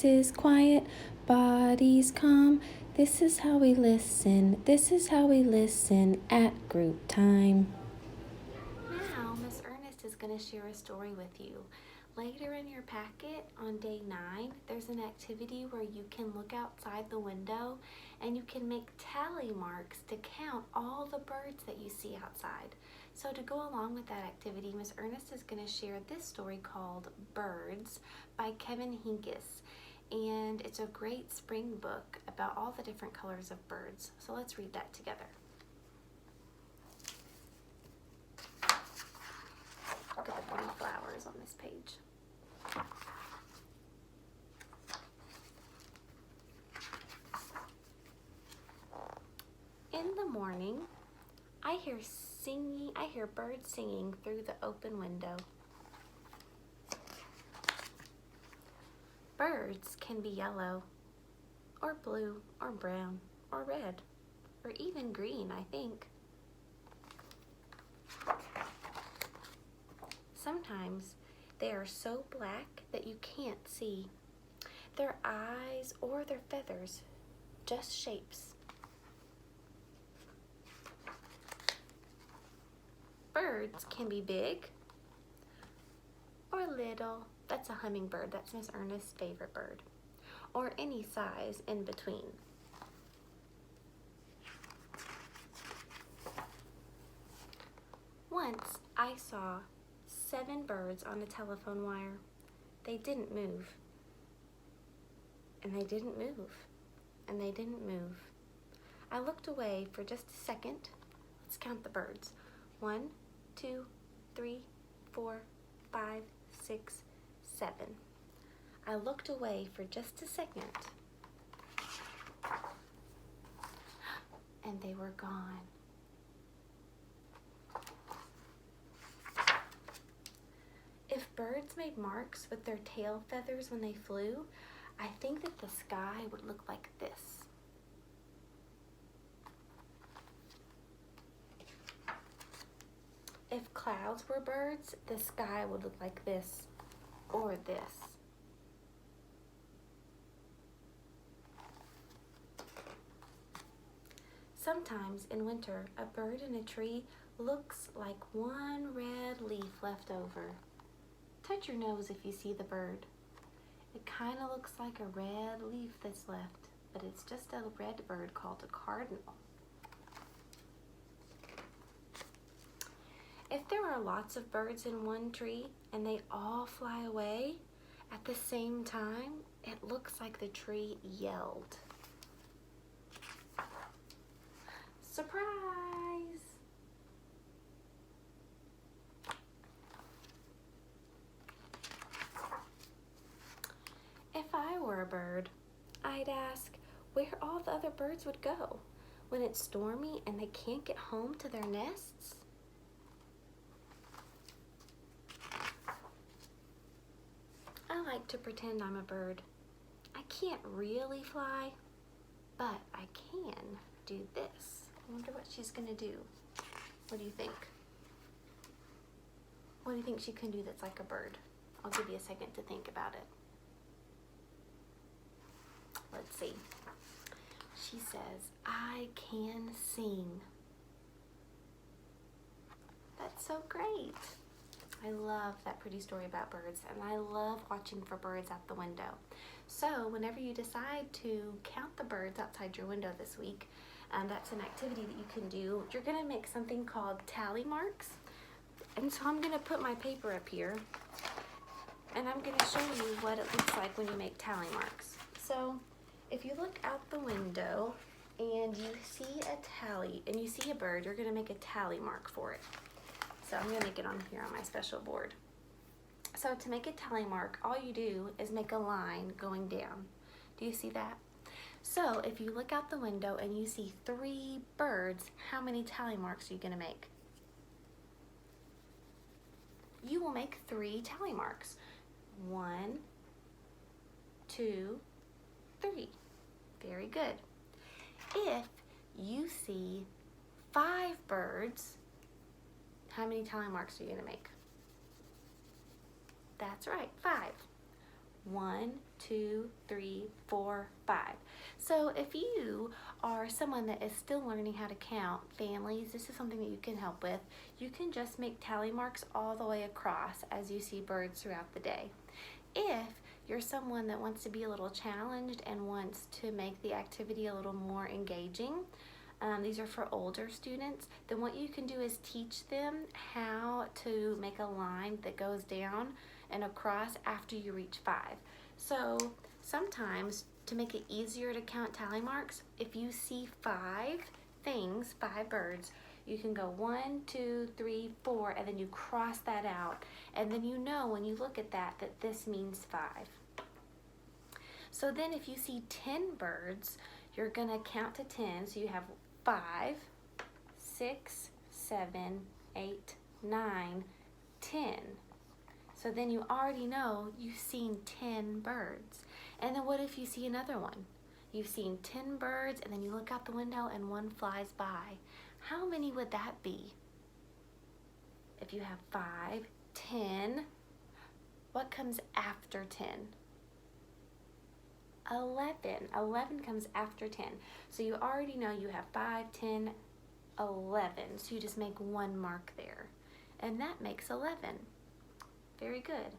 Is quiet, bodies calm. This is how we listen. This is how we listen at group time. Now, Miss Ernest is going to share a story with you. Later in your packet on day 9, there's an activity where you can look outside the window and you can make tally marks to count all the birds that you see outside. So to go along with that activity, Miss Ernest is going to share this story called Birds by Kevin Hinkes. And it's a great spring book about all the different colors of birds. So let's read that together. Look at the pretty flowers on this page. In the morning, I hear birds singing through the open window. Birds can be yellow, or blue, or brown, or red, or even green, I think. Sometimes they are so black that you can't see. Their eyes or their feathers, just shapes. Birds can be big or little. That's a hummingbird. That's Miss Ernest's favorite bird. Or any size in between. Once I saw 7 birds on a telephone wire. They didn't move. And they didn't move. And they didn't move. I looked away for just a second. Let's count the birds. 1, 2, 3, 4, 5, 6, 7. I looked away for just a second. And they were gone. If birds made marks with their tail feathers when they flew, I think that the sky would look like this. If clouds were birds, the sky would look like this or this. Sometimes in winter, a bird in a tree looks like one red leaf left over. Touch your nose if you see the bird. It kind of looks like a red leaf that's left, but it's just a red bird called a cardinal. If there are lots of birds in one tree and they all fly away at the same time, it looks like the tree yelled. Surprise! If I were a bird, I'd ask where all the other birds would go when it's stormy and they can't get home to their nests. I like to pretend I'm a bird. I can't really fly, but I can do this. I wonder what she's gonna do. What do you think? What do you think she can do that's like a bird? I'll give you a second to think about it. Let's see. She says, I can sing. That's so great. I love that pretty story about birds, and I love watching for birds out the window. So whenever you decide to count the birds outside your window this week, that's an activity that you can do. You're going to make something called tally marks. And so I'm going to put my paper up here, and I'm going to show you what it looks like when you make tally marks. So if you look out the window and you see a tally, and you see a bird, you're going to make a tally mark for it. So I'm going to make it on here on my special board. So to make a tally mark, all you do is make a line going down. Do you see that? So if you look out the window and you see 3 birds, how many tally marks are you going to make? You will make 3 tally marks. 1, 2, 3. Very good. If you see 5 birds, how many tally marks are you going to make? That's right, 5. 1, 2, 3, 4, 5. So if you are someone that is still learning how to count families, this is something that you can help with. You can just make tally marks all the way across as you see birds throughout the day. If you're someone that wants to be a little challenged and wants to make the activity a little more engaging, these are for older students, then what you can do is teach them how to make a line that goes down and across after you reach 5. So sometimes, to make it easier to count tally marks, if you see 5 things, 5 birds, you can go 1, 2, 3, 4, and then you cross that out. And then you know when you look at that this means 5. So then if you see 10 birds, you're going to count to 10. So you have 5, 6, 7, 8, 9, 10. So then you already know you've seen 10 birds. And then what if you see another one? You've seen 10 birds and then you look out the window and one flies by. How many would that be? If you have 5, 10, what comes after 10? 11. 11 comes after 10. So you already know you have 5, 10, 11. So you just make one mark there. And that makes 11. Very good.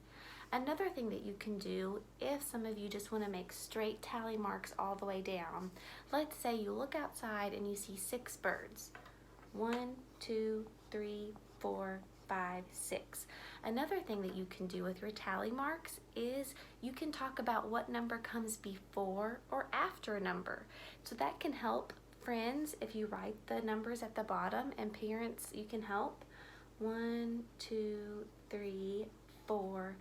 Another thing that you can do, if some of you just want to make straight tally marks all the way down, let's say you look outside and you see 6 birds. 1, 2, 3, 4, 5, 6. Another thing that you can do with your tally marks is you can talk about what number comes before or after a number. So that can help friends if you write the numbers at the bottom, and parents, you can help. 1, 2, 3, 4,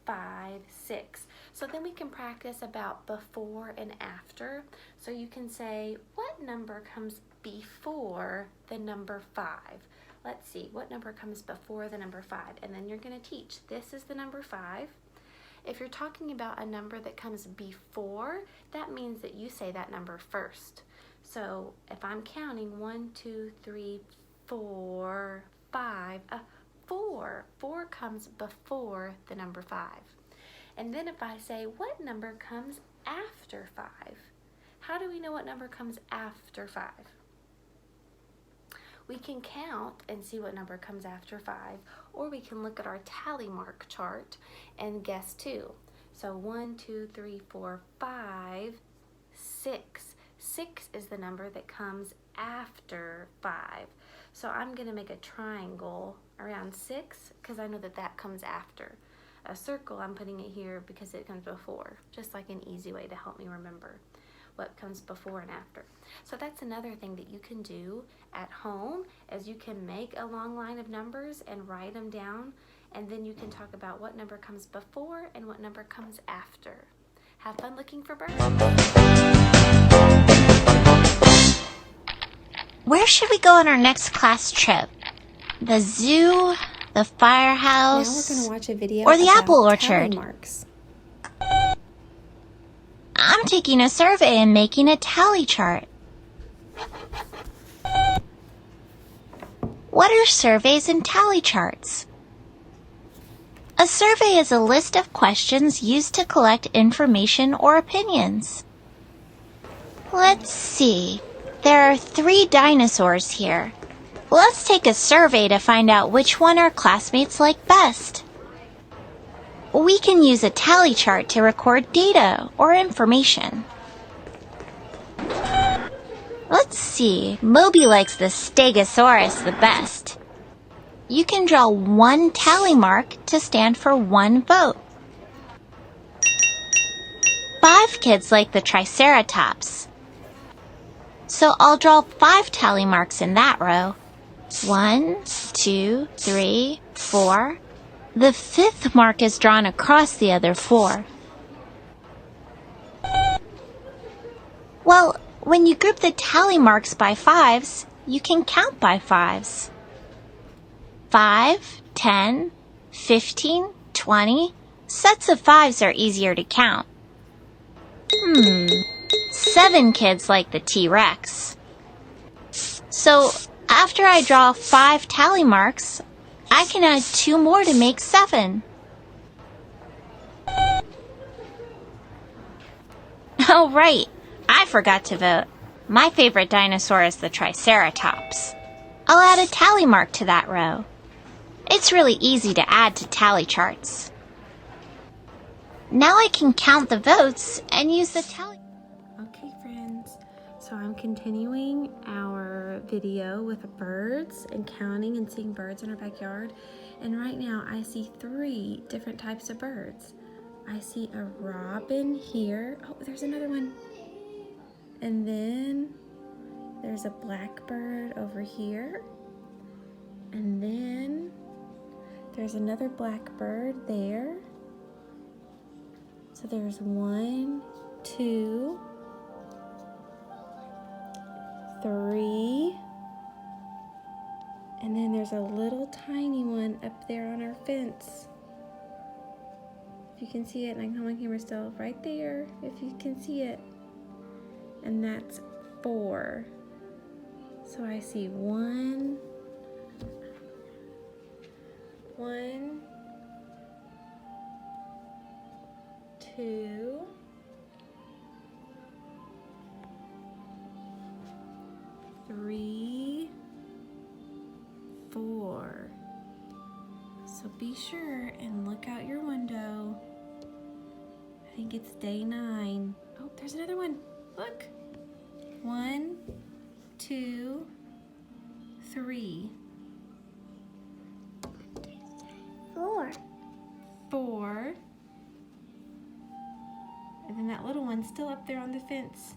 5, 6. So then we can practice about before and after. So you can say, what number comes before the number 5? Let's see, what number comes before the number 5? And then you're going to teach, this is the number 5. If you're talking about a number that comes before, that means that you say that number first. So if I'm counting 1, 2, 3, 4, 5, 4. 4 comes before the number 5. And then if I say, what number comes after 5? How do we know what number comes after 5? We can count and see what number comes after 5, or we can look at our tally mark chart and guess too. So 1, 2, 3, 4, 5, 6. 6 is the number that comes after 5. So I'm going to make a triangle around 6 because I know that that comes after. A circle, I'm putting it here because it comes before, just like an easy way to help me remember what comes before and after. So that's another thing that you can do at home, as you can make a long line of numbers and write them down, and then you can talk about what number comes before and what number comes after. Have fun looking for birds. Where should we go on our next class trip? The zoo, the firehouse, Now we're going to watch a video or the about apple tally orchard? marks. I'm taking a survey and making a tally chart. What are surveys and tally charts? A survey is a list of questions used to collect information or opinions. Let's see. There are 3 dinosaurs here. Let's take a survey to find out which one our classmates like best. We can use a tally chart to record data or information. Let's see. Moby likes the Stegosaurus the best. You can draw 1 tally mark to stand for 1 vote. 5 kids like the Triceratops. So I'll draw 5 tally marks in that row. 1, 2, 3, 4. The 5th mark is drawn across the other 4. Well, when you group the tally marks by 5s, you can count by 5s. 5, 10, 15, 20. Sets of 5s are easier to count. 7 kids like the T-Rex. So, after I draw 5 tally marks, I can add 2 more to make 7. Oh, right. I forgot to vote. My favorite dinosaur is the Triceratops. I'll add a tally mark to that row. It's really easy to add to tally charts. Now I can count the votes and use the tally. Okay, friends, so I'm continuing our video with the birds and counting and seeing birds in our backyard. And right now I see 3 different types of birds. I see a robin here. Oh, there's another one. And then there's a blackbird over here. And then there's another blackbird there. So there's 1, 2, 3, and then there's a little tiny one up there on our fence. If you can see it, and I can hold my camera still, right there, if you can see it. And that's 4. So I see 1, 2, 3, 4. So be sure and look out your window. I think it's day 9. Oh, there's another one. Look. 1, 2, 3. 4. And then that little one's still up there on the fence.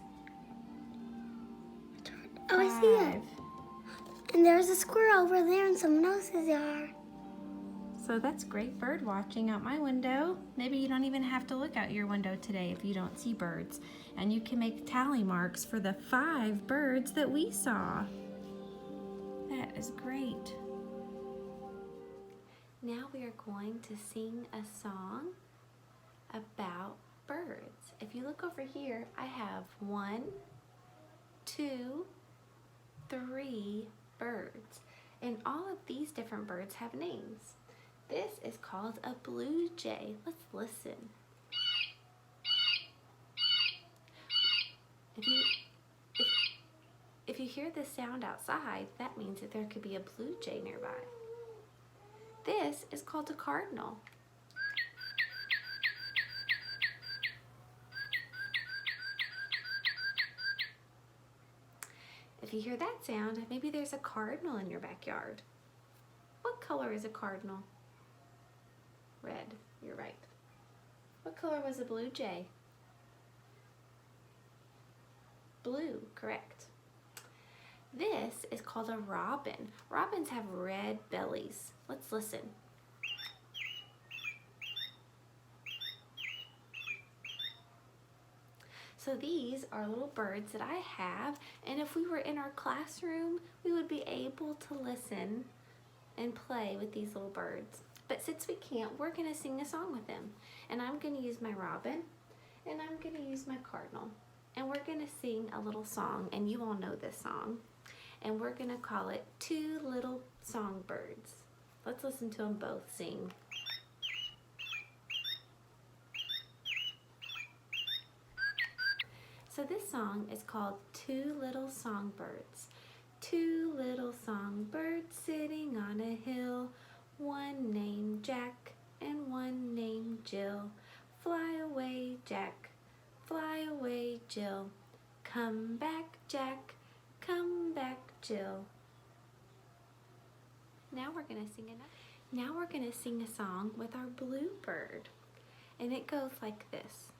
Oh, I see it. 5. And there's a squirrel over there in someone else's yard. So that's great bird watching out my window. Maybe you don't even have to look out your window today if you don't see birds. And you can make tally marks for the 5 birds that we saw. That is great. Now we are going to sing a song about birds. If you look over here, I have 1, 2, 3 birds. And all of these different birds have names. This is called a blue jay. Let's listen. If you hear this sound outside, that means that there could be a blue jay nearby. This is called a cardinal. If you hear that sound, maybe there's a cardinal in your backyard. What color is a cardinal? Red, you're right. What color was a blue jay? Blue, correct. This is called a robin. Robins have red bellies. Let's listen. So these are little birds that I have, and if we were in our classroom, we would be able to listen and play with these little birds. But since we can't, we're gonna sing a song with them. And I'm gonna use my robin, and I'm gonna use my cardinal. And we're gonna sing a little song, and you all know this song. And we're gonna call it 2 Little Songbirds. Let's listen to them both sing. So this song is called 2 Little Songbirds. 2 little songbirds sitting on a hill, one named Jack and one named Jill. Fly away, Jack, fly away, Jill. Come back, Jack, come back, Jill. Now we're gonna sing a song with our bluebird. And it goes like this.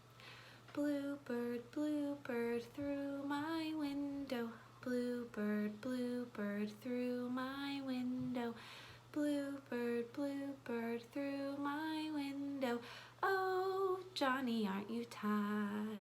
Bluebird, bluebird through my window. Bluebird, bluebird through my window. Bluebird, bluebird through my window. Oh, Johnny, aren't you tired?